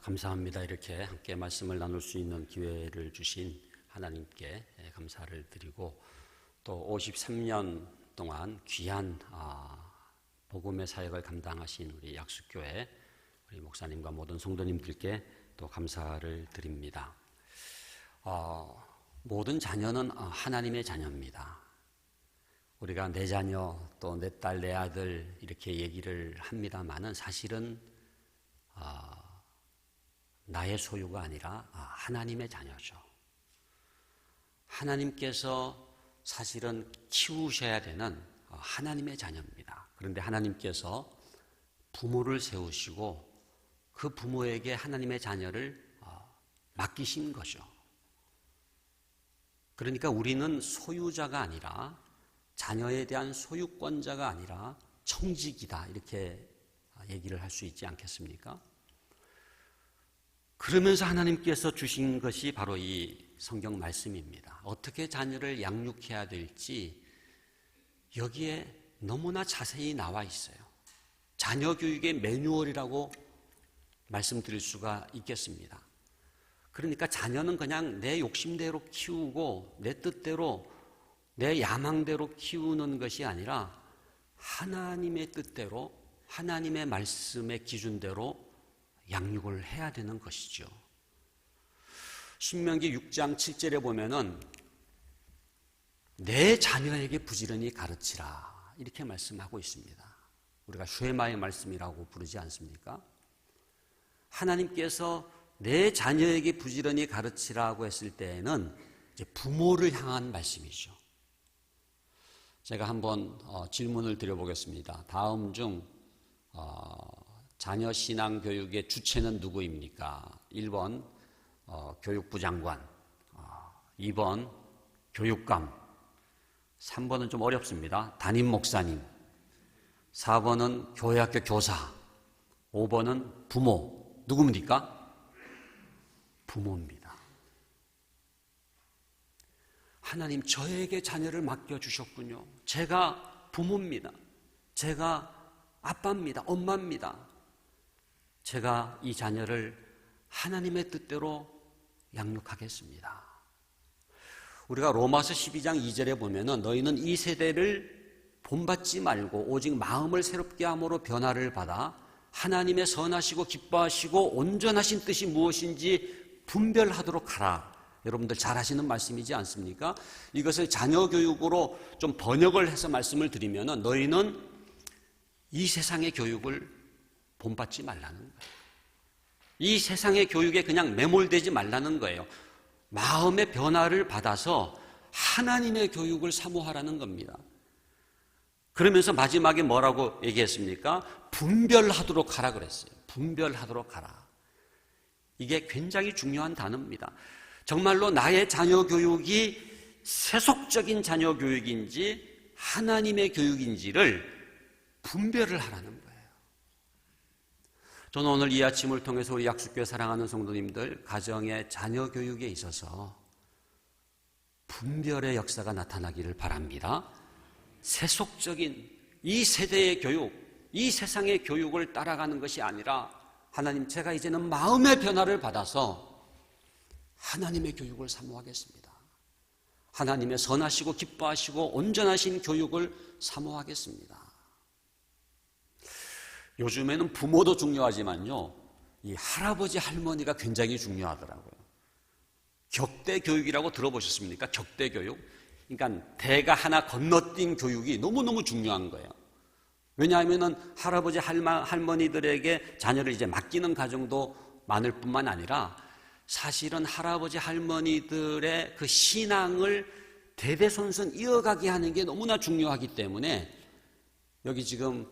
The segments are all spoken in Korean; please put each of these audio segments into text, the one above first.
감사합니다. 이렇게 함께 말씀을 나눌 수 있는 기회를 주신 하나님께 감사를 드리고 또 53년 동안 귀한 복음의 사역을 감당하신 우리 약수교회 우리 목사님과 모든 성도님들께 또 감사를 드립니다. 모든 자녀는 하나님의 자녀입니다. 우리가 내 자녀 또 내 딸 내 아들 이렇게 얘기를 합니다마는 사실은 나의 소유가 아니라 하나님의 자녀죠. 하나님께서 사실은 키우셔야 되는 하나님의 자녀입니다. 그런데 하나님께서 부모를 세우시고 그 부모에게 하나님의 자녀를 맡기신 거죠. 그러니까 우리는 소유자가 아니라 자녀에 대한 소유권자가 아니라 청직이다 이렇게 얘기를 할 수 있지 않겠습니까? 그러면서 하나님께서 주신 것이 바로 이 성경 말씀입니다. 어떻게 자녀를 양육해야 될지 여기에 너무나 자세히 나와 있어요. 자녀 교육의 매뉴얼이라고 말씀드릴 수가 있겠습니다. 그러니까 자녀는 그냥 내 욕심대로 키우고 내 뜻대로 내 야망대로 키우는 것이 아니라 하나님의 뜻대로 하나님의 말씀의 기준대로 양육을 해야 되는 것이죠. 신명기 6장 7절에 보면은 내 자녀에게 부지런히 가르치라 이렇게 말씀하고 있습니다. 우리가 쉐마의 말씀이라고 부르지 않습니까? 하나님께서 내 자녀에게 부지런히 가르치라고 했을 때에는 이제 부모를 향한 말씀이죠. 제가 한번 질문을 드려보겠습니다. 다음 중 자녀 신앙 교육의 주체는 누구입니까? 1번 교육부 장관, 2번 교육감, 3번은 좀 어렵습니다. 담임 목사님, 4번은 교회학교 교사, 5번은 부모. 누굽니까? 부모입니다. 하나님 저에게 자녀를 맡겨주셨군요. 제가 부모입니다. 제가 아빠입니다. 엄마입니다. 제가 이 자녀를 하나님의 뜻대로 양육하겠습니다. 우리가 로마서 12장 2절에 보면은 너희는 이 세대를 본받지 말고 오직 마음을 새롭게 함으로 변화를 받아 하나님의 선하시고 기뻐하시고 온전하신 뜻이 무엇인지 분별하도록 하라. 여러분들 잘 하시는 말씀이지 않습니까? 이것을 자녀 교육으로 좀 번역을 해서 말씀을 드리면은 너희는 이 세상의 교육을 본받지 말라는 거예요. 이 세상의 교육에 그냥 매몰되지 말라는 거예요. 마음의 변화를 받아서 하나님의 교육을 사모하라는 겁니다. 그러면서 마지막에 뭐라고 얘기했습니까? 분별하도록 하라 그랬어요. 분별하도록 하라. 이게 굉장히 중요한 단어입니다. 정말로 나의 자녀 교육이 세속적인 자녀 교육인지 하나님의 교육인지를 분별을 하라는 거예요. 저는 오늘 이 아침을 통해서 우리 약수교회 사랑하는 성도님들 가정의 자녀 교육에 있어서 분별의 역사가 나타나기를 바랍니다. 세속적인 이 세대의 교육, 이 세상의 교육을 따라가는 것이 아니라 하나님 제가 이제는 마음의 변화를 받아서 하나님의 교육을 사모하겠습니다. 하나님의 선하시고 기뻐하시고 온전하신 교육을 사모하겠습니다. 요즘에는 부모도 중요하지만요, 이 할아버지 할머니가 굉장히 중요하더라고요. 격대 교육이라고 들어보셨습니까? 격대 교육. 그러니까 대가 하나 건너뛴 교육이 너무너무 중요한 거예요. 왜냐하면은 할아버지 할머니들에게 자녀를 이제 맡기는 가정도 많을 뿐만 아니라 사실은 할아버지 할머니들의 그 신앙을 대대손손 이어가게 하는 게 너무나 중요하기 때문에 여기 지금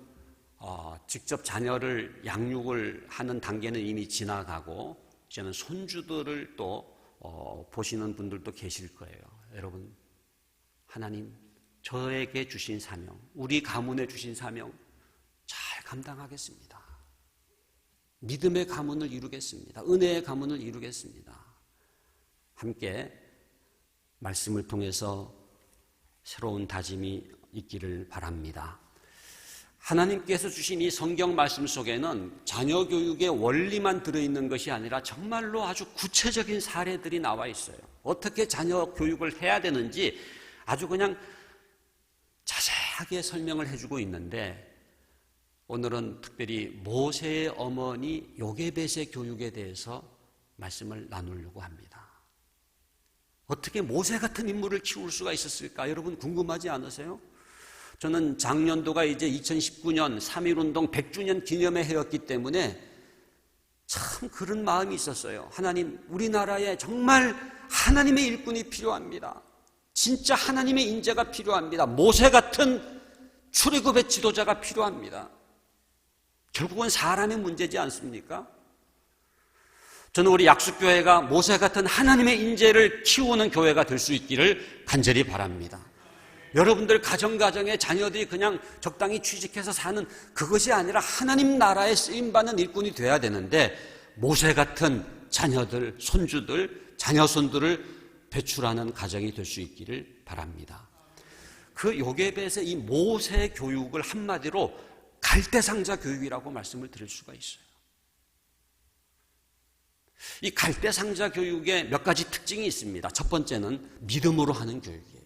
직접 자녀를 양육을 하는 단계는 이미 지나가고 이제는 손주들을 또 보시는 분들도 계실 거예요. 여러분, 하나님 저에게 주신 사명, 우리 가문에 주신 사명 잘 감당하겠습니다. 믿음의 가문을 이루겠습니다. 은혜의 가문을 이루겠습니다. 함께 말씀을 통해서 새로운 다짐이 있기를 바랍니다. 하나님께서 주신 이 성경 말씀 속에는 자녀 교육의 원리만 들어있는 것이 아니라 정말로 아주 구체적인 사례들이 나와 있어요. 어떻게 자녀 교육을 해야 되는지 아주 그냥 자세하게 설명을 해주고 있는데, 오늘은 특별히 모세의 어머니 요게벳의 교육에 대해서 말씀을 나누려고 합니다. 어떻게 모세 같은 인물을 키울 수가 있었을까? 여러분 궁금하지 않으세요? 저는 작년도가 이제 2019년 3.1운동 100주년 기념의 해였기 때문에 참 그런 마음이 있었어요. 하나님, 우리나라에 정말 하나님의 일꾼이 필요합니다. 진짜 하나님의 인재가 필요합니다. 모세 같은 출애굽의 지도자가 필요합니다. 결국은 사람의 문제지 않습니까? 저는 우리 약속교회가 모세 같은 하나님의 인재를 키우는 교회가 될 수 있기를 간절히 바랍니다. 여러분들 가정에 자녀들이 그냥 적당히 취직해서 사는 그것이 아니라 하나님 나라에 쓰임받는 일꾼이 돼야 되는데, 모세 같은 자녀들, 손주들, 자녀손들을 배출하는 가정이 될 수 있기를 바랍니다. 그 요게벳의 이 모세 교육을 한마디로 갈대상자 교육이라고 말씀을 드릴 수가 있어요. 이 갈대상자 교육에 몇 가지 특징이 있습니다. 첫 번째는 믿음으로 하는 교육이에요.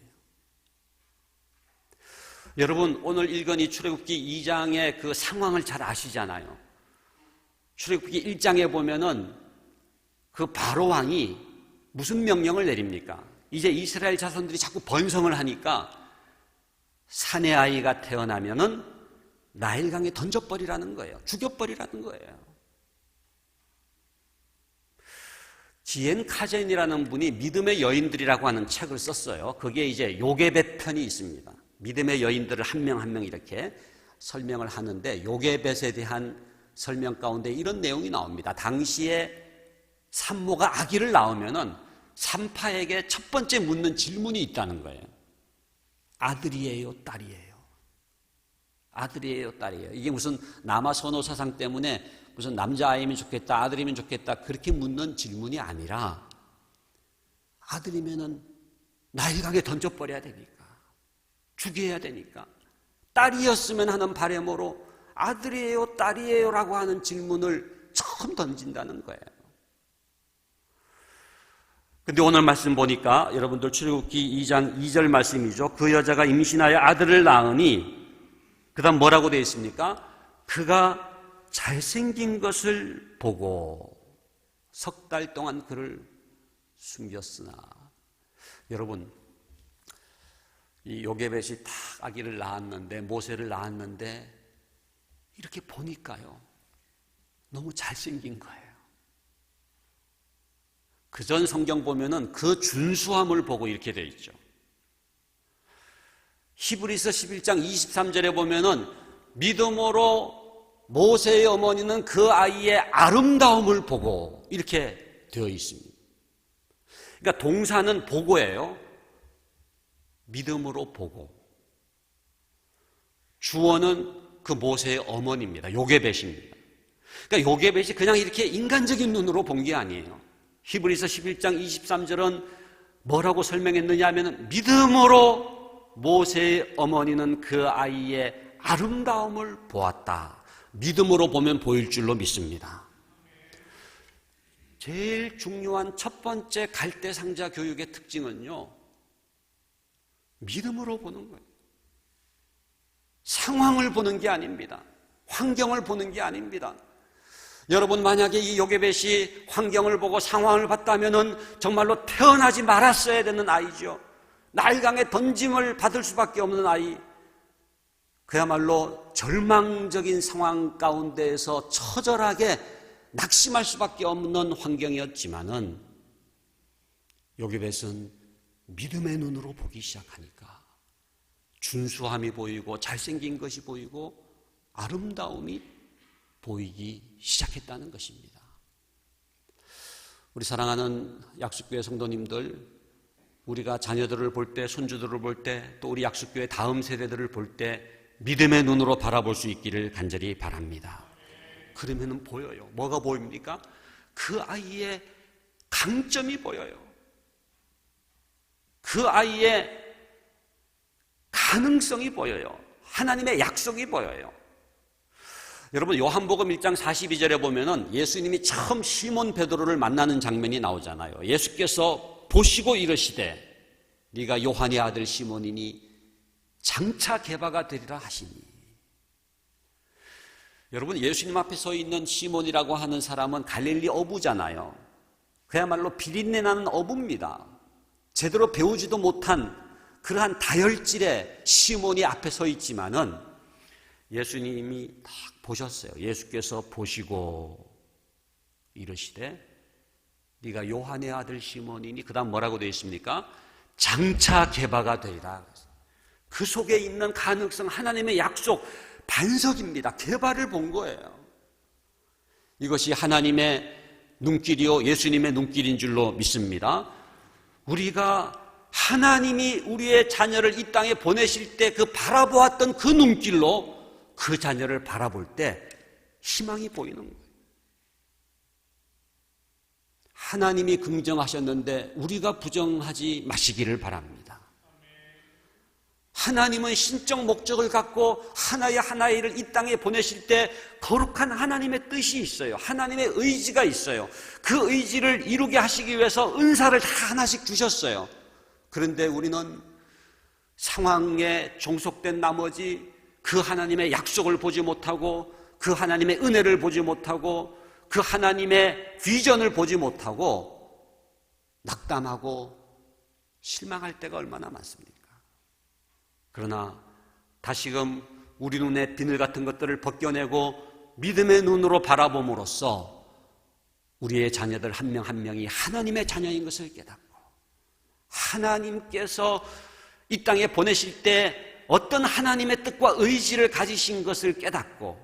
여러분, 오늘 읽은 이 출애굽기 2장의 그 상황을 잘 아시잖아요. 출애굽기 1장에 보면은 그 바로 왕이 무슨 명령을 내립니까? 이제 이스라엘 자손들이 자꾸 번성을 하니까 사내 아이가 태어나면은 나일강에 던져버리라는 거예요. 죽여버리라는 거예요. 지엔 카젠이라는 분이 믿음의 여인들이라고 하는 책을 썼어요. 거기에 이제 요게벳 편이 있습니다. 믿음의 여인들을 한 명 한 명 이렇게 설명을 하는데, 요게벳에 대한 설명 가운데 이런 내용이 나옵니다. 당시에 산모가 아기를 낳으면은 산파에게 첫 번째 묻는 질문이 있다는 거예요. 아들이에요, 딸이에요? 아들이에요, 딸이에요? 이게 무슨 남아 선호 사상 때문에 무슨 남자아이면 좋겠다, 아들이면 좋겠다 그렇게 묻는 질문이 아니라, 아들이면은 나일강에 던져버려야 되니까, 죽여야 되니까, 딸이었으면 하는 바람으로 아들이에요, 딸이에요 라고 하는 질문을 처음 던진다는 거예요. 근데 오늘 말씀 보니까 여러분들 출애굽기 2장 2절 말씀이죠. 그 여자가 임신하여 아들을 낳으니, 그 다음 뭐라고 되어 있습니까? 그가 잘생긴 것을 보고 석 달 동안 그를 숨겼으나. 여러분, 이 요게벳이 딱 아기를 낳았는데, 모세를 낳았는데, 이렇게 보니까요, 너무 잘생긴 거예요. 그전 성경 보면은 그 준수함을 보고 이렇게 되어 있죠. 히브리서 11장 23절에 보면은 믿음으로 모세의 어머니는 그 아이의 아름다움을 보고 이렇게 되어 있습니다. 그러니까 동사는 보고예요. 믿음으로 보고. 주어는 그 모세의 어머니입니다. 요게벳입니다. 그러니까 요게벳이 그냥 이렇게 인간적인 눈으로 본 게 아니에요. 히브리서 11장 23절은 뭐라고 설명했느냐 하면, 믿음으로 모세의 어머니는 그 아이의 아름다움을 보았다. 믿음으로 보면 보일 줄로 믿습니다. 제일 중요한 첫 번째 갈대상자 교육의 특징은요, 믿음으로 보는 거예요. 상황을 보는 게 아닙니다. 환경을 보는 게 아닙니다. 여러분, 만약에 이 요게벳이 환경을 보고 상황을 봤다면은 정말로 태어나지 말았어야 되는 아이죠. 나일강에 던짐을 받을 수밖에 없는 아이. 그야말로 절망적인 상황 가운데에서 처절하게 낙심할 수밖에 없는 환경이었지만은, 요게벳은 믿음의 눈으로 보기 시작하니까 준수함이 보이고 잘생긴 것이 보이고 아름다움이 보이기 시작했다는 것입니다. 우리 사랑하는 약속교회 성도님들, 우리가 자녀들을 볼 때, 손주들을 볼 때, 또 우리 약속교회 다음 세대들을 볼 때 믿음의 눈으로 바라볼 수 있기를 간절히 바랍니다. 그러면은 보여요. 뭐가 보입니까? 그 아이의 강점이 보여요. 그 아이의 가능성이 보여요. 하나님의 약속이 보여요. 여러분 요한복음 1장 42절에 보면은 예수님이 처음 시몬 베드로를 만나는 장면이 나오잖아요. 예수께서 보시고 이르시되 네가 요한의 아들 시몬이니 장차 게바가 되리라 하시니. 여러분 예수님 앞에 서 있는 시몬이라고 하는 사람은 갈릴리 어부잖아요. 그야말로 비린내 나는 어부입니다. 제대로 배우지도 못한 그러한 다혈질의 시몬이 앞에 서 있지만은 예수님이 딱 보셨어요. 예수께서 보시고 이르시되 네가 요한의 아들 시몬이니, 그 다음 뭐라고 되어 있습니까? 장차 게바가 되리라. 그 속에 있는 가능성, 하나님의 약속, 반석입니다. 게바를 본 거예요. 이것이 하나님의 눈길이요 예수님의 눈길인 줄로 믿습니다. 우리가 하나님이 우리의 자녀를 이 땅에 보내실 때 그 바라보았던 그 눈길로 그 자녀를 바라볼 때 희망이 보이는 거예요. 하나님이 긍정하셨는데 우리가 부정하지 마시기를 바랍니다. 하나님은 신적 목적을 갖고 하나의 이 땅에 보내실 때 거룩한 하나님의 뜻이 있어요. 하나님의 의지가 있어요. 그 의지를 이루게 하시기 위해서 은사를 다 하나씩 주셨어요. 그런데 우리는 상황에 종속된 나머지 그 하나님의 약속을 보지 못하고 그 하나님의 은혜를 보지 못하고 그 하나님의 비전을 보지 못하고 낙담하고 실망할 때가 얼마나 많습니까? 그러나 다시금 우리 눈에 비늘 같은 것들을 벗겨내고 믿음의 눈으로 바라봄으로써 우리의 자녀들 한 명 한 명이 하나님의 자녀인 것을 깨닫고 하나님께서 이 땅에 보내실 때 어떤 하나님의 뜻과 의지를 가지신 것을 깨닫고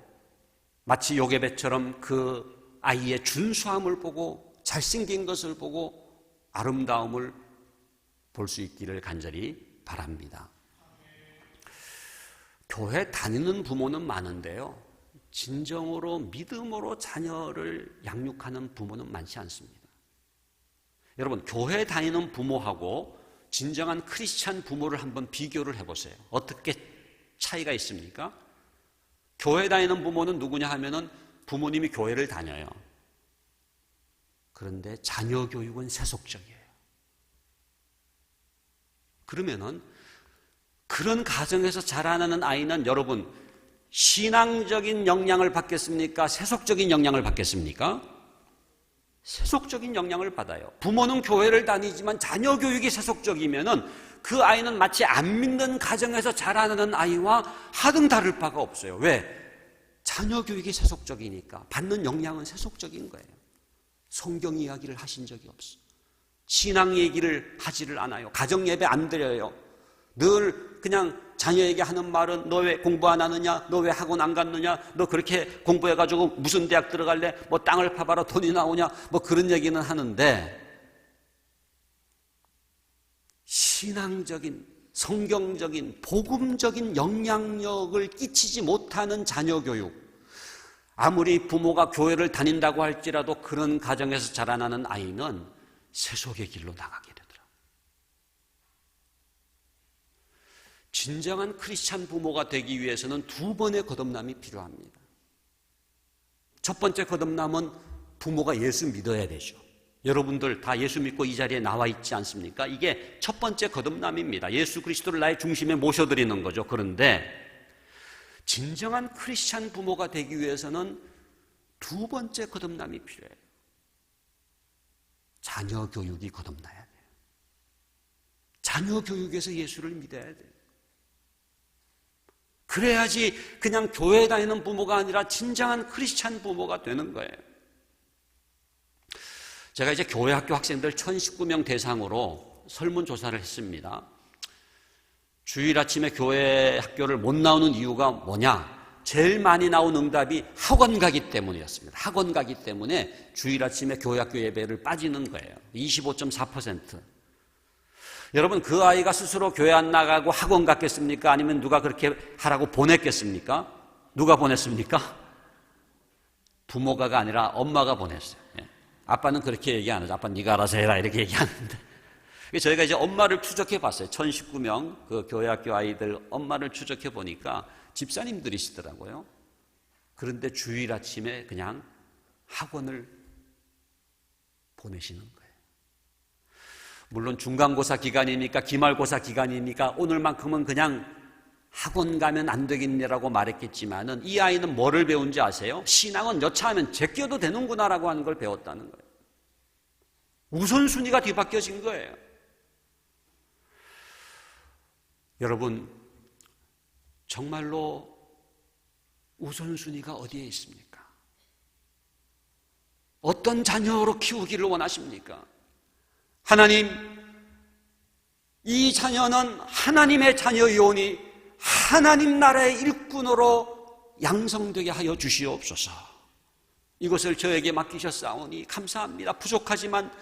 마치 요게벳처럼 그 아이의 준수함을 보고 잘생긴 것을 보고 아름다움을 볼 수 있기를 간절히 바랍니다. 교회 다니는 부모는 많은데요, 진정으로 믿음으로 자녀를 양육하는 부모는 많지 않습니다. 여러분, 교회 다니는 부모하고 진정한 크리스찬 부모를 한번 비교를 해보세요. 어떻게 차이가 있습니까? 교회 다니는 부모는 누구냐 하면은 부모님이 교회를 다녀요. 그런데 자녀 교육은 세속적이에요. 그러면은 그런 가정에서 자라나는 아이는 여러분 신앙적인 영향을 받겠습니까? 세속적인 영향을 받겠습니까? 세속적인 영향을 받아요. 부모는 교회를 다니지만 자녀 교육이 세속적이면은 그 아이는 마치 안 믿는 가정에서 자라나는 아이와 하등 다를 바가 없어요. 왜? 자녀 교육이 세속적이니까 받는 영향은 세속적인 거예요. 성경 이야기를 하신 적이 없어. 신앙 얘기를 하지를 않아요. 가정 예배 안 드려요. 늘 그냥 자녀에게 하는 말은 너 왜 공부 안 하느냐? 너 왜 학원 안 갔느냐? 너 그렇게 공부해가지고 무슨 대학 들어갈래? 뭐 땅을 파봐라 돈이 나오냐? 뭐 그런 얘기는 하는데 신앙적인, 성경적인, 복음적인 영향력을 끼치지 못하는 자녀 교육, 아무리 부모가 교회를 다닌다고 할지라도 그런 가정에서 자라나는 아이는 세속의 길로 나가게 되더라고요. 진정한 크리스찬 부모가 되기 위해서는 두 번의 거듭남이 필요합니다. 첫 번째 거듭남은 부모가 예수 믿어야 되죠. 여러분들 다 예수 믿고 이 자리에 나와 있지 않습니까? 이게 첫 번째 거듭남입니다. 예수 그리스도를 나의 중심에 모셔드리는 거죠. 그런데 진정한 크리스찬 부모가 되기 위해서는 두 번째 거듭남이 필요해요. 자녀 교육이 거듭나야 돼요. 자녀 교육에서 예수를 믿어야 돼요. 그래야지 그냥 교회 다니는 부모가 아니라 진정한 크리스찬 부모가 되는 거예요. 제가 이제 교회 학교 학생들 1019명 대상으로 설문조사를 했습니다. 주일 아침에 교회 학교를 못 나오는 이유가 뭐냐? 제일 많이 나온 응답이 학원 가기 때문이었습니다. 학원 가기 때문에 주일 아침에 교회 학교 예배를 빠지는 거예요. 25.4%. 여러분, 그 아이가 스스로 교회 안 나가고 학원 갔겠습니까? 아니면 누가 그렇게 하라고 보냈겠습니까? 누가 보냈습니까? 부모가가 아니라 엄마가 보냈어요. 아빠는 그렇게 얘기 안 하죠. 아빠 네가 알아서 해라 이렇게 얘기하는데, 저희가 이제 엄마를 추적해 봤어요. 1019명 그 교회 학교 아이들 엄마를 추적해 보니까 집사님들이시더라고요. 그런데 주일 아침에 그냥 학원을 보내시는 거예요. 물론 중간고사 기간이니까 기말고사 기간이니까 오늘만큼은 그냥 학원 가면 안 되겠네라고 말했겠지만은 이 아이는 뭐를 배운지 아세요? 신앙은 여차하면 제껴도 되는구나라고 하는 걸 배웠다는 거예요. 우선순위가 뒤바뀌어진 거예요. 여러분, 정말로 우선순위가 어디에 있습니까? 어떤 자녀로 키우기를 원하십니까? 하나님, 이 자녀는 하나님의 자녀이오니 하나님 나라의 일꾼으로 양성되게 하여 주시옵소서. 이것을 저에게 맡기셨사오니 감사합니다. 부족하지만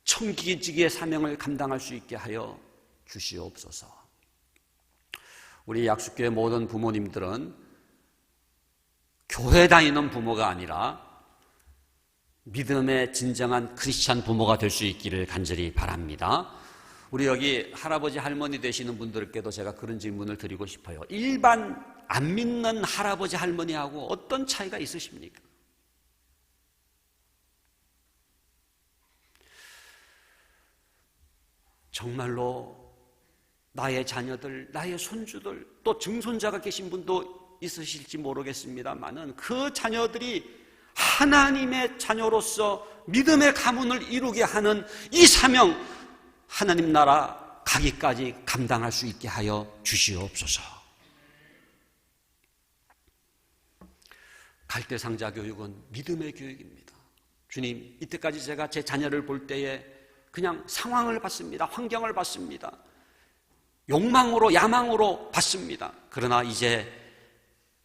청기지기의 사명을 감당할 수 있게 하여 주시옵소서. 우리 약속교회 모든 부모님들은 교회 다니는 부모가 아니라 믿음의 진정한 크리스찬 부모가 될 수 있기를 간절히 바랍니다. 우리 여기 할아버지 할머니 되시는 분들께도 제가 그런 질문을 드리고 싶어요. 일반 안 믿는 할아버지 할머니하고 어떤 차이가 있으십니까? 정말로 나의 자녀들, 나의 손주들, 또 증손자가 계신 분도 있으실지 모르겠습니다만은 그 자녀들이 하나님의 자녀로서 믿음의 가문을 이루게 하는 이 사명, 하나님 나라 가기까지 감당할 수 있게 하여 주시옵소서. 갈대상자 교육은 믿음의 교육입니다. 주님, 이때까지 제가 제 자녀를 볼 때에 그냥 상황을 봤습니다. 환경을 봤습니다. 욕망으로, 야망으로 봤습니다. 그러나 이제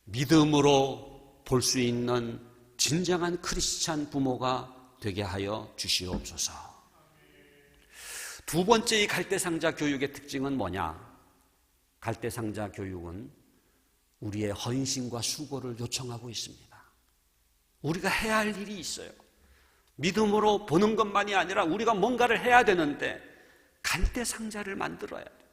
믿음으로 볼 수 있는 진정한 크리스찬 부모가 되게 하여 주시옵소서. 두 번째 이 갈대상자 교육의 특징은 뭐냐? 갈대상자 교육은 우리의 헌신과 수고를 요청하고 있습니다. 우리가 해야 할 일이 있어요. 믿음으로 보는 것만이 아니라 우리가 뭔가를 해야 되는데 갈대상자를 만들어야 돼요.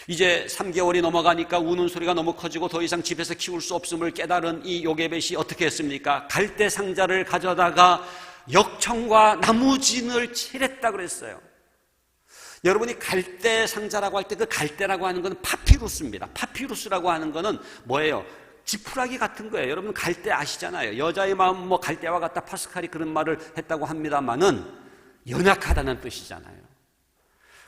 이제 3개월이 넘어가니까 우는 소리가 너무 커지고 더 이상 집에서 키울 수 없음을 깨달은 이 요게벳이 어떻게 했습니까? 갈대상자를 가져다가 역청과 나무진을 칠했다 그랬어요. 여러분이 갈대상자라고 할 때 그 갈대라고 하는 것은 파피루스입니다. 파피루스라고 하는 것은 뭐예요? 지푸라기 같은 거예요. 여러분 갈대 아시잖아요. 여자의 마음 뭐 갈대와 같다, 파스칼이 그런 말을 했다고 합니다만은 연약하다는 뜻이잖아요.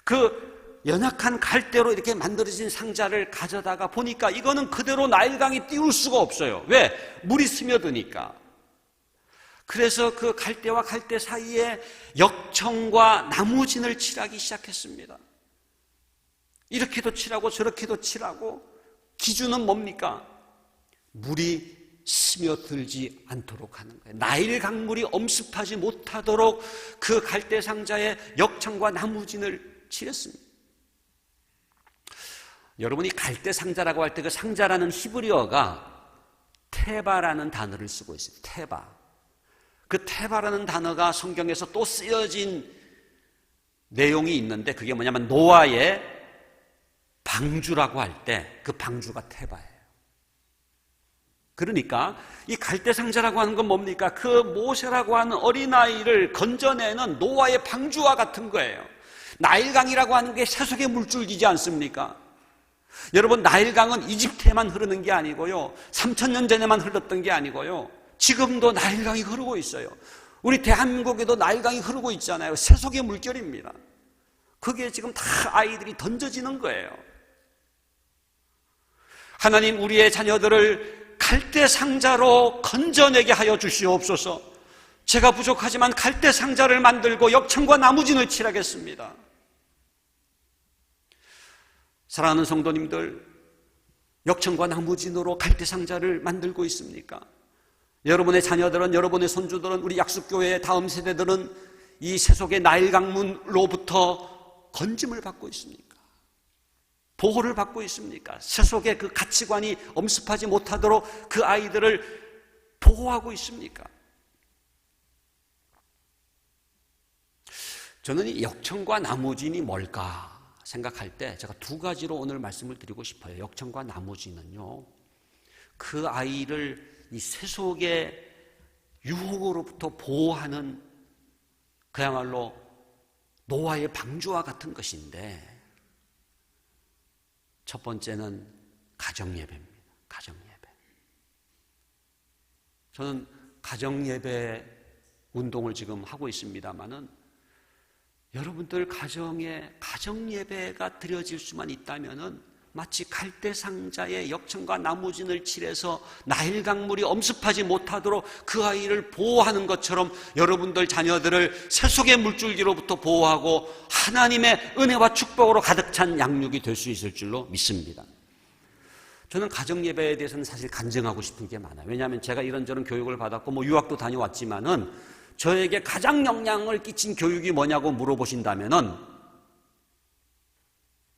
그 연약한 갈대로 이렇게 만들어진 상자를 가져다가 보니까 이거는 그대로 나일강이 띄울 수가 없어요. 왜? 물이 스며드니까. 그래서 그 갈대와 갈대 사이에 역청과 나무진을 칠하기 시작했습니다. 이렇게도 칠하고 저렇게도 칠하고, 기준은 뭡니까? 물이 스며들지 않도록 하는 거예요. 나일 강물이 엄습하지 못하도록 그 갈대 상자에 역청과 나무진을 칠했습니다. 여러분이 갈대 상자라고 할 때 그 상자라는 히브리어가 테바라는 단어를 쓰고 있어요. 테바. 그 테바라는 단어가 성경에서 또 쓰여진 내용이 있는데 그게 뭐냐면 노아의 방주라고 할 때 그 방주가 테바예요. 그러니까 이 갈대상자라고 하는 건 뭡니까? 그 모세라고 하는 어린아이를 건져내는 노아의 방주와 같은 거예요. 나일강이라고 하는 게 세속의 물줄기지 않습니까? 여러분, 나일강은 이집트에만 흐르는 게 아니고요, 3000년 전에만 흘렀던 게 아니고요, 지금도 나일강이 흐르고 있어요. 우리 대한민국에도 나일강이 흐르고 있잖아요. 세속의 물결입니다. 그게 지금 다 아이들이 던져지는 거예요. 하나님, 우리의 자녀들을 갈대상자로 건져내게 하여 주시옵소서. 제가 부족하지만 갈대상자를 만들고 역청과 나무진을 칠하겠습니다. 사랑하는 성도님들, 역청과 나무진으로 갈대상자를 만들고 있습니까? 여러분의 자녀들은, 여러분의 손주들은, 우리 약속교회의 다음 세대들은 이 세속의 나일강문로부터 건짐을 받고 있습니까? 보호를 받고 있습니까? 세속의 그 가치관이 엄습하지 못하도록 그 아이들을 보호하고 있습니까? 저는 이 역청과 나무진이 뭘까 생각할 때 제가 두 가지로 오늘 말씀을 드리고 싶어요. 역청과 나무진은요, 그 아이를 이 세속의 유혹으로부터 보호하는 그야말로 노아의 방주와 같은 것인데, 첫 번째는 가정예배입니다. 가정예배. 저는 가정예배 운동을 지금 하고 있습니다마는, 여러분들 가정에 가정예배가 드려질 수만 있다면은 마치 갈대상자에 역청과 나무진을 칠해서 나일 강물이 엄습하지 못하도록 그 아이를 보호하는 것처럼 여러분들 자녀들을 세속의 물줄기로부터 보호하고 하나님의 은혜와 축복으로 가득 찬 양육이 될 수 있을 줄로 믿습니다. 저는 가정예배에 대해서는 사실 간증하고 싶은 게 많아요. 왜냐하면 제가 이런저런 교육을 받았고 유학도 다녀왔지만은 저에게 가장 영향을 끼친 교육이 뭐냐고 물어보신다면은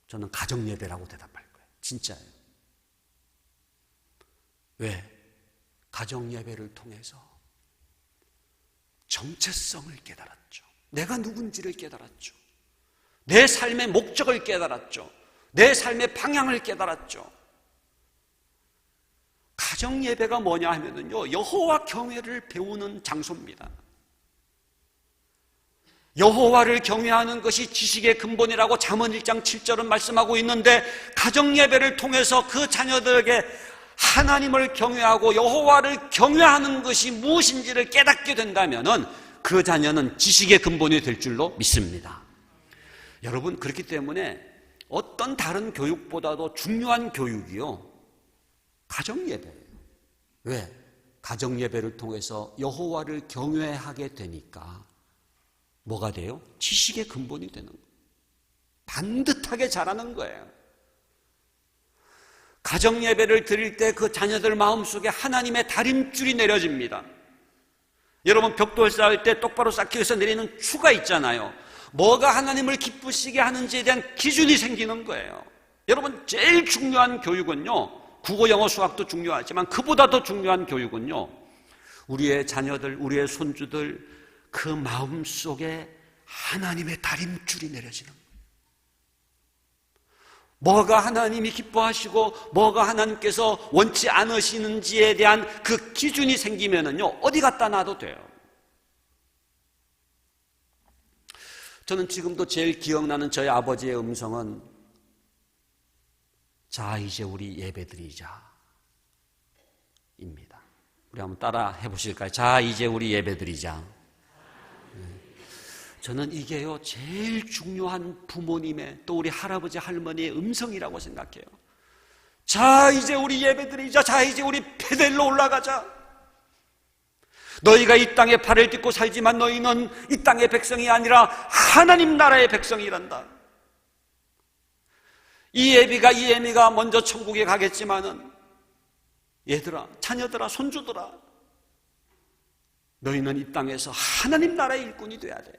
저는 가정예배라고 대답할 거예요. 진짜예요. 왜? 가정예배를 통해서 정체성을 깨달았죠. 내가 누군지를 깨달았죠. 내 삶의 목적을 깨달았죠. 내 삶의 방향을 깨달았죠. 가정예배가 뭐냐 하면은요, 여호와 경외를 배우는 장소입니다. 여호와를 경외하는 것이 지식의 근본이라고 잠언 1장 7절은 말씀하고 있는데, 가정예배를 통해서 그 자녀들에게 하나님을 경외하고 여호와를 경외하는 것이 무엇인지를 깨닫게 된다면은 그 자녀는 지식의 근본이 될 줄로 믿습니다. 여러분, 그렇기 때문에 어떤 다른 교육보다도 중요한 교육이요, 가정예배예요. 왜? 가정예배를 통해서 여호와를 경외하게 되니까 뭐가 돼요? 지식의 근본이 되는 거예요. 반듯하게 자라는 거예요. 가정예배를 드릴 때 그 자녀들 마음속에 하나님의 다림줄이 내려집니다. 여러분, 벽돌 쌓을 때 똑바로 쌓기 위해서 내리는 추가 있잖아요. 뭐가 하나님을 기쁘시게 하는지에 대한 기준이 생기는 거예요. 여러분, 제일 중요한 교육은요, 국어, 영어, 수학도 중요하지만 그보다 더 중요한 교육은요, 우리의 자녀들, 우리의 손주들 그 마음속에 하나님의 다림줄이 내려지는 거예요. 뭐가 하나님이 기뻐하시고 뭐가 하나님께서 원치 않으시는지에 대한 그 기준이 생기면은요, 어디 갖다 놔도 돼요. 저는 지금도 제일 기억나는 저희 아버지의 음성은, 자, 이제 우리 예배드리자 입니다. 우리 한번 따라 해보실까요? 자, 이제 우리 예배드리자. 저는 이게요, 제일 중요한 부모님의, 또 우리 할아버지 할머니의 음성이라고 생각해요. 자, 이제 우리 예배드리자. 자, 이제 우리 베델로 올라가자. 너희가 이 땅에 발을 딛고 살지만 너희는 이 땅의 백성이 아니라 하나님 나라의 백성이란다. 이 애미가 먼저 천국에 가겠지만은, 얘들아, 자녀들아, 손주들아, 너희는 이 땅에서 하나님 나라의 일꾼이 돼야 돼.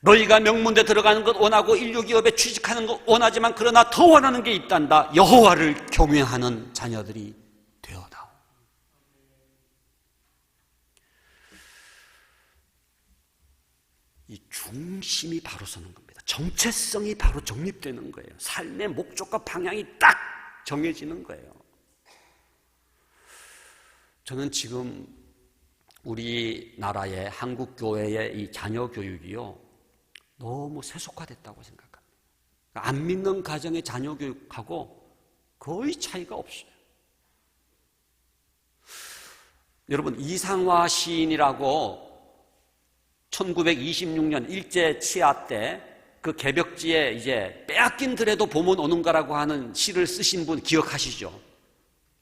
너희가 명문대 들어가는 것 원하고 인류기업에 취직하는 것 원하지만 그러나 더 원하는 게 있단다. 여호와를 경외하는 자녀들이 되어다오. 이 중심이 바로 서는 겁니다. 정체성이 바로 정립되는 거예요. 삶의 목적과 방향이 딱 정해지는 거예요. 저는 지금 우리나라의 한국교회의 이 자녀 교육이요, 너무 세속화됐다고 생각합니다. 안 믿는 가정의 자녀 교육하고 거의 차이가 없어요. 여러분, 이상화 시인이라고 1926년 일제 치하 때 그 개벽지에 이제 빼앗긴 들에도 봄은 오는가라고 하는 시를 쓰신 분 기억하시죠?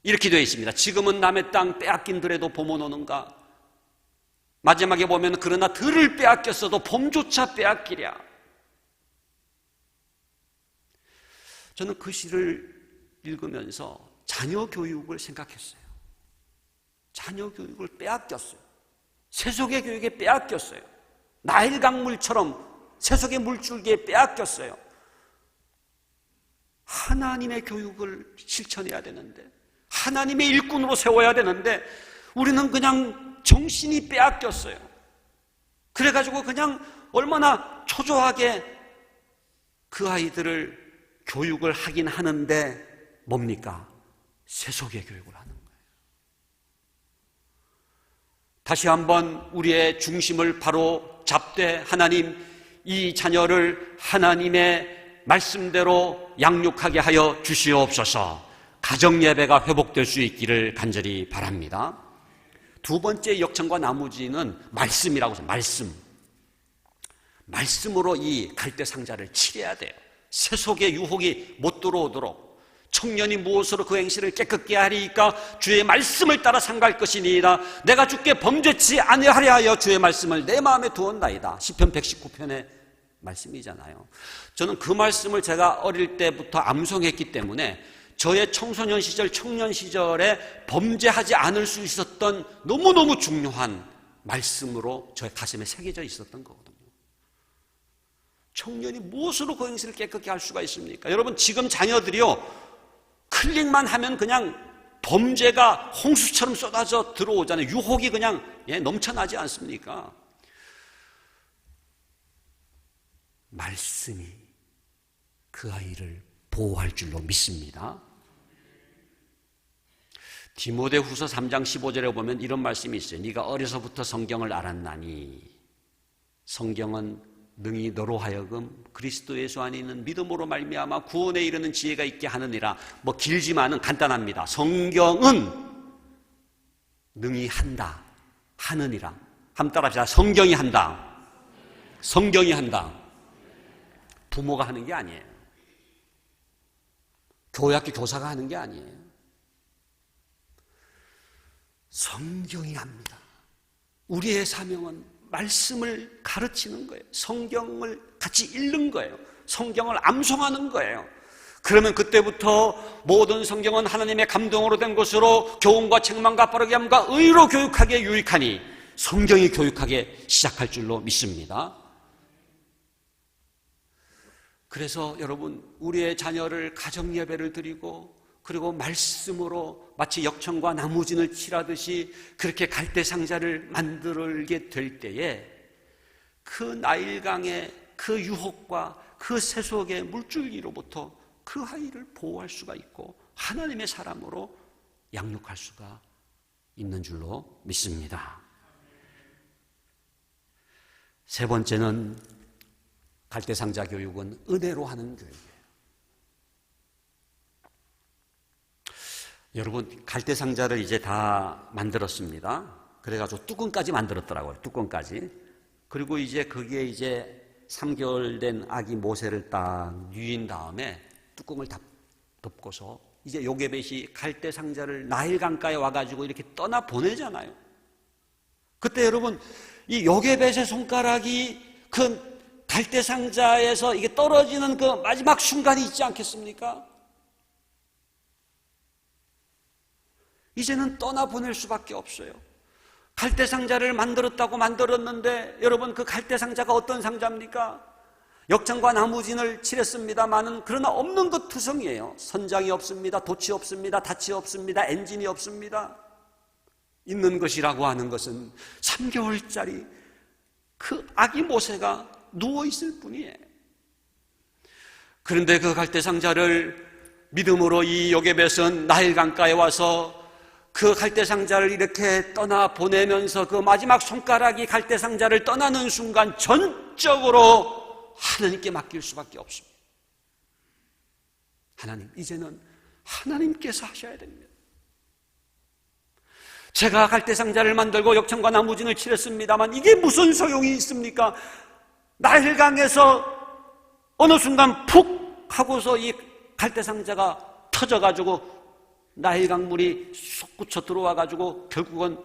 이렇게 되어 있습니다. 지금은 남의 땅 빼앗긴 들에도 봄은 오는가? 마지막에 보면 그러나 들을 빼앗겼어도 봄조차 빼앗기랴. 저는 그 시를 읽으면서 자녀 교육을 생각했어요. 자녀 교육을 빼앗겼어요. 세속의 교육에 빼앗겼어요. 나일 강물처럼 세속의 물줄기에 빼앗겼어요. 하나님의 교육을 실천해야 되는데, 하나님의 일꾼으로 세워야 되는데 우리는 그냥 정신이 빼앗겼어요. 그래가지고 그냥 얼마나 초조하게 그 아이들을 교육을 하긴 하는데 뭡니까? 세속의 교육을 하는 거예요. 다시 한번 우리의 중심을 바로 잡되 하나님, 이 자녀를 하나님의 말씀대로 양육하게 하여 주시옵소서. 가정예배가 회복될 수 있기를 간절히 바랍니다. 두 번째 역청과 나무지는 말씀이라고 해서 말씀으로 이 갈대상자를 치려야 돼요. 세속의 유혹이 못 들어오도록. 청년이 무엇으로 그 행실을 깨끗게 하리이까 주의 말씀을 따라 상갈 것이니이다. 내가 주께 범죄치 아니하려 하여 주의 말씀을 내 마음에 두었나이다. 시편 119편의 말씀이잖아요. 저는 그 말씀을 제가 어릴 때부터 암송했기 때문에 저의 청소년 시절, 청년 시절에 범죄하지 않을 수 있었던 너무너무 중요한 말씀으로 저의 가슴에 새겨져 있었던 거거든요. 청년이 무엇으로 그 행실을 깨끗게 할 수가 있습니까? 여러분, 지금 자녀들이요, 클릭만 하면 그냥 범죄가 홍수처럼 쏟아져 들어오잖아요. 유혹이 그냥 넘쳐나지 않습니까? 말씀이 그 아이를 보호할 줄로 믿습니다. 디모데후서 3장 15절에 보면 이런 말씀이 있어요. 네가 어려서부터 성경을 알았나니 성경은 능히 너로 하여금 그리스도 예수 안에 있는 믿음으로 말미암아 구원에 이르는 지혜가 있게 하느니라. 뭐 길지만은 간단합니다. 성경은 능히 한다, 하느니라. 한번 따라합시다. 성경이 한다. 성경이 한다. 부모가 하는 게 아니에요. 교회학교 교사가 하는 게 아니에요. 성경이 합니다. 우리의 사명은 말씀을 가르치는 거예요. 성경을 같이 읽는 거예요. 성경을 암송하는 거예요. 그러면 그때부터 모든 성경은 하나님의 감동으로 된 것으로 교훈과 책망과 바르게 함과 의로 교육하기에 유익하니 성경이 교육하게 시작할 줄로 믿습니다. 그래서 여러분, 우리의 자녀를 가정예배를 드리고 그리고 말씀으로 마치 역청과 나무진을 칠하듯이 그렇게 갈대상자를 만들게 될 때에 그 나일강의 그 유혹과 그 세속의 물줄기로부터 그 아이를 보호할 수가 있고 하나님의 사람으로 양육할 수가 있는 줄로 믿습니다. 세 번째는 갈대상자 교육은 은혜로 하는 교육이에요. 여러분, 갈대상자를 이제 다 만들었습니다. 그래가지고 뚜껑까지 만들었더라고요. 뚜껑까지. 그리고 이제 거기에 이제 3개월 된 아기 모세를 딱 누인 다음에 뚜껑을 다 덮고서 이제 요게벳이 갈대상자를 나일강가에 와가지고 이렇게 떠나 보내잖아요. 그때 여러분, 이 요게벳의 손가락이 그 갈대상자에서 이게 떨어지는 그 마지막 순간이 있지 않겠습니까? 이제는 떠나보낼 수밖에 없어요. 갈대상자를 만들었는데 여러분, 그 갈대상자가 어떤 상자입니까? 역청과 나무진을 칠했습니다마는 그러나 없는 것 투성이에요. 선장이 없습니다. 돛이 없습니다. 닻이 없습니다. 엔진이 없습니다. 있는 것이라고 하는 것은 3개월짜리 그 아기 모세가 누워있을 뿐이에요. 그런데 그 갈대상자를 믿음으로 이 요게벳은 나일강가에 와서 그 갈대상자를 이렇게 떠나보내면서 그 마지막 손가락이 갈대상자를 떠나는 순간 전적으로 하나님께 맡길 수밖에 없습니다. 하나님, 이제는 하나님께서 하셔야 됩니다. 제가 갈대상자를 만들고 역청과 나무진을 칠했습니다만 이게 무슨 소용이 있습니까? 나일강에서 어느 순간 푹 하고서 이 갈대상자가 터져가지고 나일강물이 솟구쳐 들어와가지고 결국은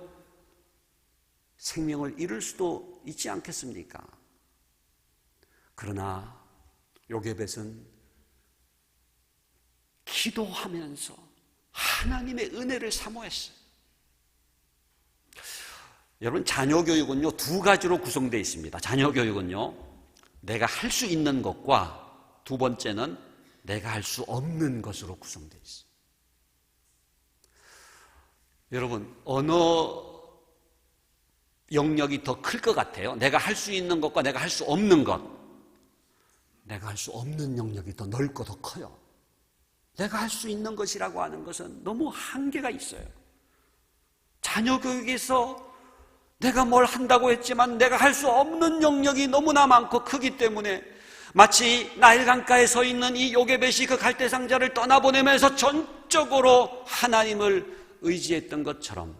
생명을 잃을 수도 있지 않겠습니까? 그러나 요게벳은 기도하면서 하나님의 은혜를 사모했어요. 여러분, 자녀교육은요 2가지로 구성되어 있습니다. 자녀교육은요 내가 할 수 있는 것과 두 번째는 내가 할 수 없는 것으로 구성되어 있어요. 여러분, 어느 영역이 더 클 것 같아요? 내가 할 수 있는 것과 내가 할 수 없는 것. 내가 할 수 없는 영역이 더 넓고 더 커요. 내가 할 수 있는 것이라고 하는 것은 너무 한계가 있어요. 자녀 교육에서 내가 뭘 한다고 했지만 내가 할 수 없는 영역이 너무나 많고 크기 때문에 마치 나일 강가에 서 있는 이 요게벳이 그 갈대상자를 떠나보내면서 전적으로 하나님을 의지했던 것처럼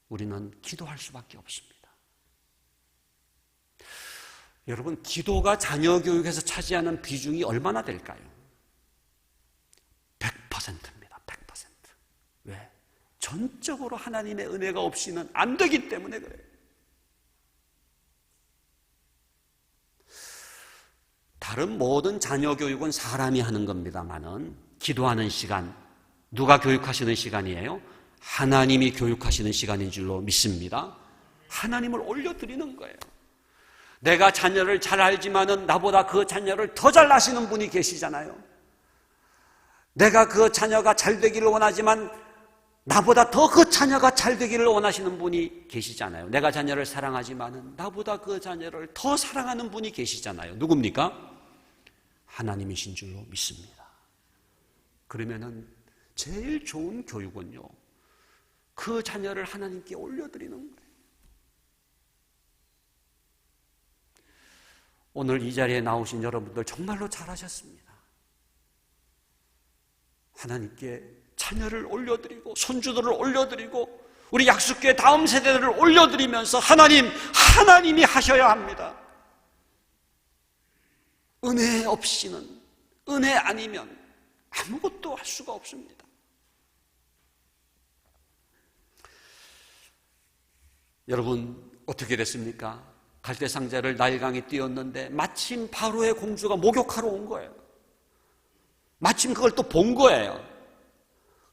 우리는 기도할 수밖에 없습니다. 여러분, 기도가 자녀 교육에서 차지하는 비중이 얼마나 될까요? 100%입니다. 100%. 왜? 전적으로 하나님의 은혜가 없이는 안 되기 때문에 그래요. 다른 모든 자녀 교육은 사람이 하는 겁니다만은 기도하는 시간, 누가 교육하시는 시간이에요? 하나님이 교육하시는 시간인 줄로 믿습니다. 하나님을 올려드리는 거예요. 내가 자녀를 잘 알지만은 나보다 그 자녀를 더 잘 아시는 분이 계시잖아요. 내가 그 자녀가 잘 되기를 원하지만 나보다 더 그 자녀가 잘 되기를 원하시는 분이 계시잖아요. 내가 자녀를 사랑하지만은 나보다 그 자녀를 더 사랑하는 분이 계시잖아요. 누굽니까? 하나님이신 줄로 믿습니다. 그러면은 제일 좋은 교육은요, 그 자녀를 하나님께 올려드리는 거예요. 오늘 이 자리에 나오신 여러분들 정말로 잘하셨습니다. 하나님께 자녀를 올려드리고 손주들을 올려드리고 우리 약속교회 다음 세대들을 올려드리면서 하나님이 하셔야 합니다. 은혜 없이는, 은혜 아니면 아무것도 할 수가 없습니다. 여러분, 어떻게 됐습니까? 갈대상자를 나일강에 띄웠는데 마침 바로의 공주가 목욕하러 온 거예요. 마침 그걸 또 본 거예요.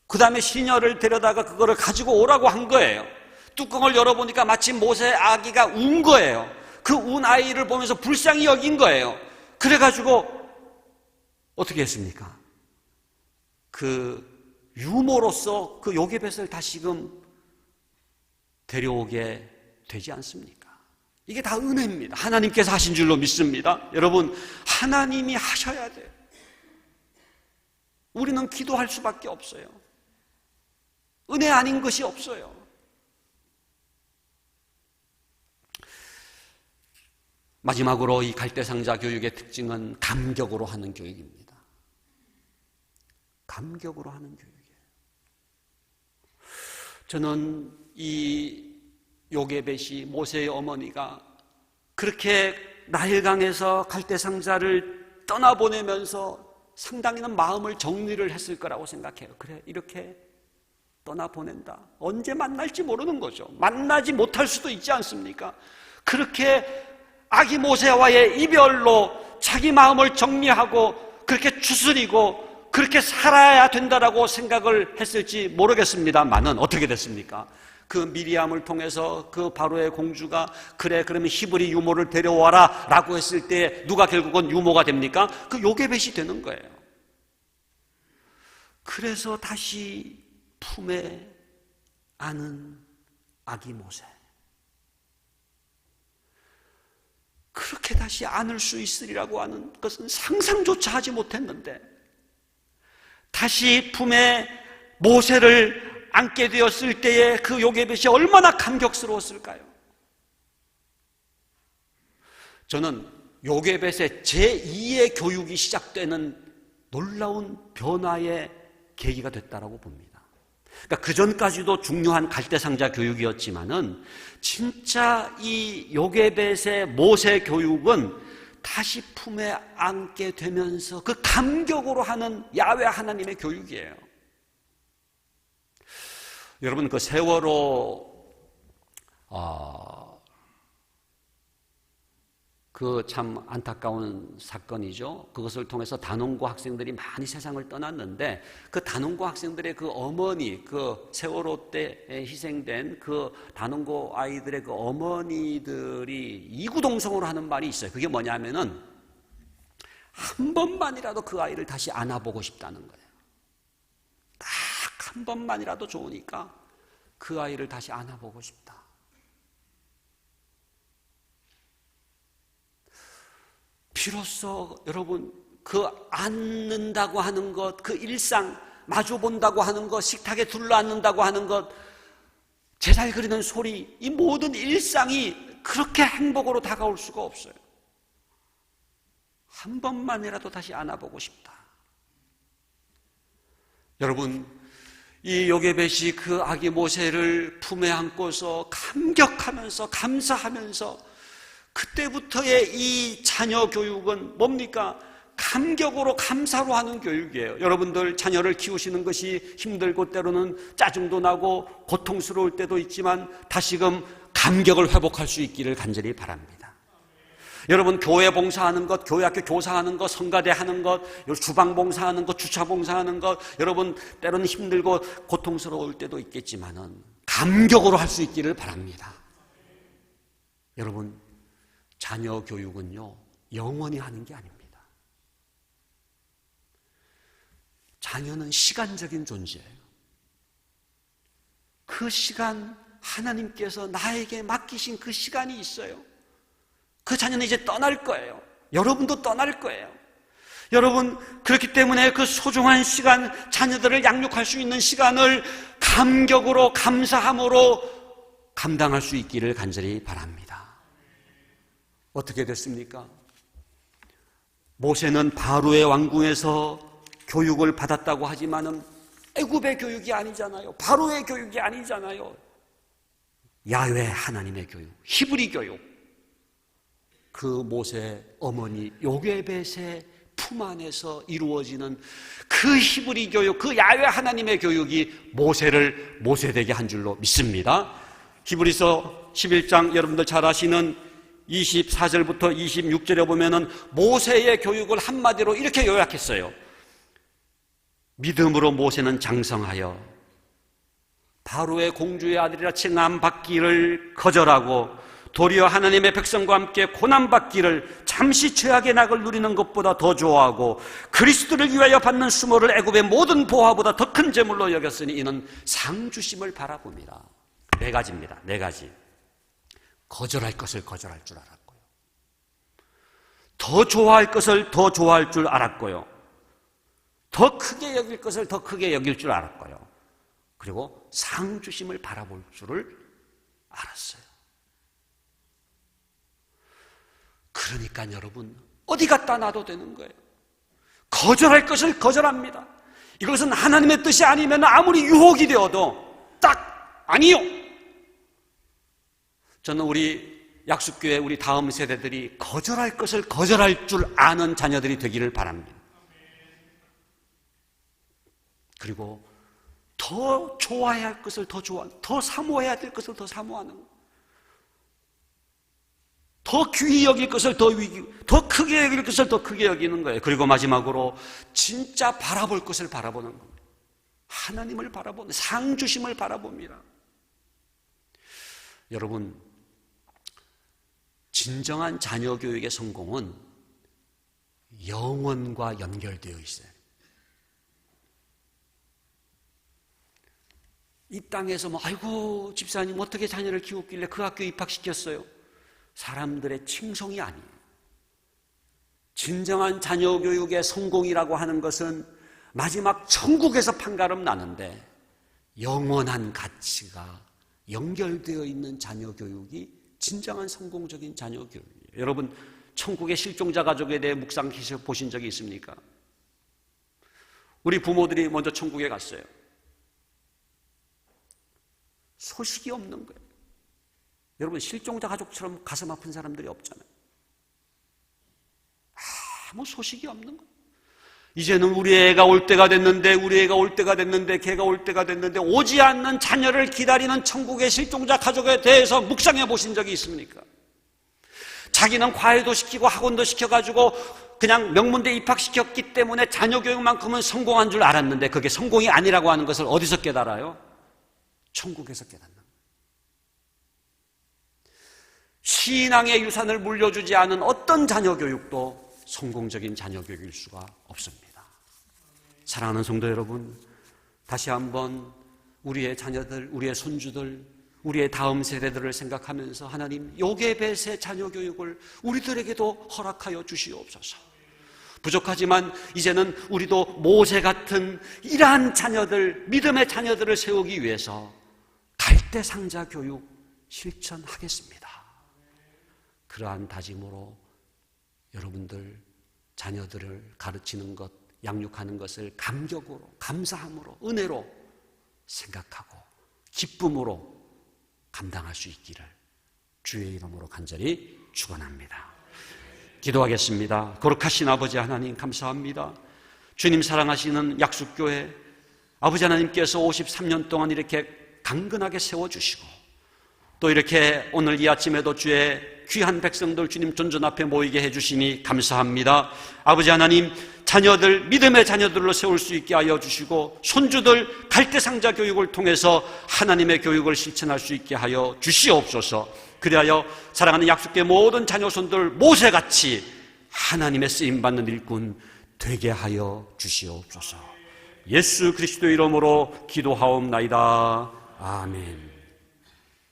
그 다음에 시녀를 데려다가 그거를 가지고 오라고 한 거예요. 뚜껑을 열어보니까 마침 모세 아기가 운 거예요. 그 운 아이를 보면서 불쌍히 여긴 거예요. 그래가지고 어떻게 했습니까? 그 유모로서 그 요게벳을 다시금 데려오게 되지 않습니까? 이게 다 은혜입니다. 하나님께서 하신 줄로 믿습니다. 여러분, 하나님이 하셔야 돼요. 우리는 기도할 수밖에 없어요. 은혜 아닌 것이 없어요. 마지막으로 이 갈대상자 교육의 특징은 감격으로 하는 교육입니다. 감격으로 하는 교육이에요. 저는 이 요게벳이, 모세의 어머니가 그렇게 나일강에서 갈대상자를 떠나보내면서 상당히는 마음을 정리를 했을 거라고 생각해요. 그래, 이렇게 떠나보낸다. 언제 만날지 모르는 거죠. 만나지 못할 수도 있지 않습니까? 그렇게 아기 모세와의 이별로 자기 마음을 정리하고 그렇게 추스리고 그렇게 살아야 된다라고 생각을 했을지 모르겠습니다만은 어떻게 됐습니까? 그 미리암을 통해서 그 바로의 공주가 그래, 그러면 히브리 유모를 데려와라 라고 했을 때 누가 결국은 유모가 됩니까? 그 요게벳이 되는 거예요. 그래서 다시 품에 안은 아기 모세, 그렇게 다시 안을 수 있으리라고 하는 것은 상상조차 하지 못했는데 다시 품에 모세를 안게 되었을 때에 그 요게벳이 얼마나 감격스러웠을까요? 저는 요게벳의 제2의 교육이 시작되는 놀라운 변화의 계기가 됐다라고 봅니다. 그러니까 그 전까지도 중요한 갈대상자 교육이었지만은 진짜 이 요게벳의 모세 교육은 다시 품에 안게 되면서 그 감격으로 하는 야훼 하나님의 교육이에요. 여러분, 그 세월호 그 참 안타까운 사건이죠. 그것을 통해서 단원고 학생들이 많이 세상을 떠났는데 그 단원고 학생들의 그 어머니, 그 세월호 때 희생된 그 단원고 아이들의 그 어머니들이 이구동성으로 하는 말이 있어요. 그게 뭐냐면은 한 번만이라도 그 아이를 다시 안아보고 싶다는 거예요. 딱 한 번만이라도 좋으니까 그 아이를 다시 안아보고 싶다. 비로소 여러분 그 앉는다고 하는 것, 그 일상 마주 본다고 하는 것, 식탁에 둘러앉는다고 하는 것, 제살 그리는 소리, 이 모든 일상이 그렇게 행복으로 다가올 수가 없어요. 한 번만이라도 다시 안아보고 싶다. 여러분, 이 요게벳이 그 아기 모세를 품에 안고서 감격하면서 감사하면서 그때부터의 이 자녀 교육은 뭡니까? 감격으로 감사로 하는 교육이에요. 여러분들 자녀를 키우시는 것이 힘들고 때로는 짜증도 나고 고통스러울 때도 있지만 다시금 감격을 회복할 수 있기를 간절히 바랍니다. 여러분 교회 봉사하는 것, 교회 학교 교사하는 것, 성가대 하는 것, 주방 봉사하는 것, 주차 봉사하는 것, 여러분 때로는 힘들고 고통스러울 때도 있겠지만은 감격으로 할 수 있기를 바랍니다. 여러분 자녀 교육은요 영원히 하는 게 아닙니다. 자녀는 시간적인 존재예요. 그 시간 하나님께서 나에게 맡기신 그 시간이 있어요. 그 자녀는 이제 떠날 거예요. 여러분도 떠날 거예요. 여러분 그렇기 때문에 그 소중한 시간, 자녀들을 양육할 수 있는 시간을 감격으로 감사함으로 감당할 수 있기를 간절히 바랍니다. 어떻게 됐습니까? 모세는 바로의 왕궁에서 교육을 받았다고 하지만은 애굽의 교육이 아니잖아요. 바로의 교육이 아니잖아요. 야훼 하나님의 교육, 히브리 교육. 그 모세 어머니 요게벳의 품 안에서 이루어지는 그 히브리 교육, 그 야훼 하나님의 교육이 모세를 모세되게 한 줄로 믿습니다. 히브리서 11장 여러분들 잘 아시는 24절부터 26절에 보면은 모세의 교육을 한마디로 이렇게 요약했어요. 믿음으로 모세는 장성하여 바로의 공주의 아들이라 칭함받기를 거절하고 도리어 하나님의 백성과 함께 고난받기를 잠시 죄악의 낙을 누리는 것보다 더 좋아하고 그리스도를 위하여 받는 수모를 애굽의 모든 보화보다 더 큰 재물로 여겼으니 이는 상 주심을 바라봅니다. 네 가지입니다. 네 가지. 거절할 것을 거절할 줄 알았고요. 더 좋아할 것을 더 좋아할 줄 알았고요. 더 크게 여길 것을 더 크게 여길 줄 알았고요. 그리고 상 주심을 바라볼 줄을 알았어요. 그러니까 여러분 어디 갖다 놔도 되는 거예요. 거절할 것을 거절합니다. 이것은 하나님의 뜻이 아니면 아무리 유혹이 되어도 딱 아니요. 저는 우리 약속교회 우리 다음 세대들이 거절할 것을 거절할 줄 아는 자녀들이 되기를 바랍니다. 그리고 더 좋아해야 할 것을 더 사모해야 될 것을 더 사모하는 거예요. 더 귀히 여길 것을 더 크게 여길 것을 더 크게 여기는 거예요. 그리고 마지막으로 진짜 바라볼 것을 바라보는 겁니다. 하나님을 바라보는 상 주심을 바라봅니다. 여러분 진정한 자녀 교육의 성공은 영혼과 연결되어 있어요. 이 땅에서 아이고 집사님 어떻게 자녀를 키웠길래 그 학교에 입학시켰어요? 사람들의 칭송이 아니에요. 진정한 자녀 교육의 성공이라고 하는 것은 마지막 천국에서 판가름 나는데 영원한 가치가 연결되어 있는 자녀 교육이 진정한 성공적인 자녀 교육이에요. 여러분 천국의 실종자 가족에 대해 묵상해 보신 적이 있습니까? 우리 부모들이 먼저 천국에 갔어요. 소식이 없는 거예요. 여러분 실종자 가족처럼 가슴 아픈 사람들이 없잖아요. 아무 소식이 없는 거예요. 이제는 우리 애가 올 때가 됐는데 걔가 올 때가 됐는데 오지 않는 자녀를 기다리는 천국의 실종자 가족에 대해서 묵상해 보신 적이 있습니까? 자기는 과외도 시키고 학원도 시켜가지고 그냥 명문대 입학시켰기 때문에 자녀 교육만큼은 성공한 줄 알았는데 그게 성공이 아니라고 하는 것을 어디서 깨달아요? 천국에서 깨닫는 거예요. 신앙의 유산을 물려주지 않은 어떤 자녀 교육도 성공적인 자녀 교육일 수가 없습니다. 사랑하는 성도 여러분, 다시 한번 우리의 자녀들, 우리의 손주들, 우리의 다음 세대들을 생각하면서 하나님 요괴벳의 자녀 교육을 우리들에게도 허락하여 주시옵소서. 부족하지만 이제는 우리도 모세 같은 이러한 자녀들, 믿음의 자녀들을 세우기 위해서 갈대상자 교육 실천하겠습니다. 그러한 다짐으로 여러분들 자녀들을 가르치는 것, 양육하는 것을 감격으로, 감사함으로, 은혜로 생각하고 기쁨으로 감당할 수 있기를 주의 이름으로 간절히 축원합니다. 기도하겠습니다. 거룩하신 아버지 하나님 감사합니다. 주님 사랑하시는 약속교회 아버지 하나님께서 53년 동안 이렇게 강건하게 세워주시고 또 이렇게 오늘 이 아침에도 주의 귀한 백성들 주님 존전 앞에 모이게 해주시니 감사합니다. 아버지 하나님 자녀들, 믿음의 자녀들로 세울 수 있게 하여 주시고 손주들 갈대상자 교육을 통해서 하나님의 교육을 실천할 수 있게 하여 주시옵소서. 그리하여 사랑하는 약속의 모든 자녀손들 모세같이 하나님의 쓰임받는 일꾼 되게 하여 주시옵소서. 예수 그리스도 이름으로 기도하옵나이다. 아멘.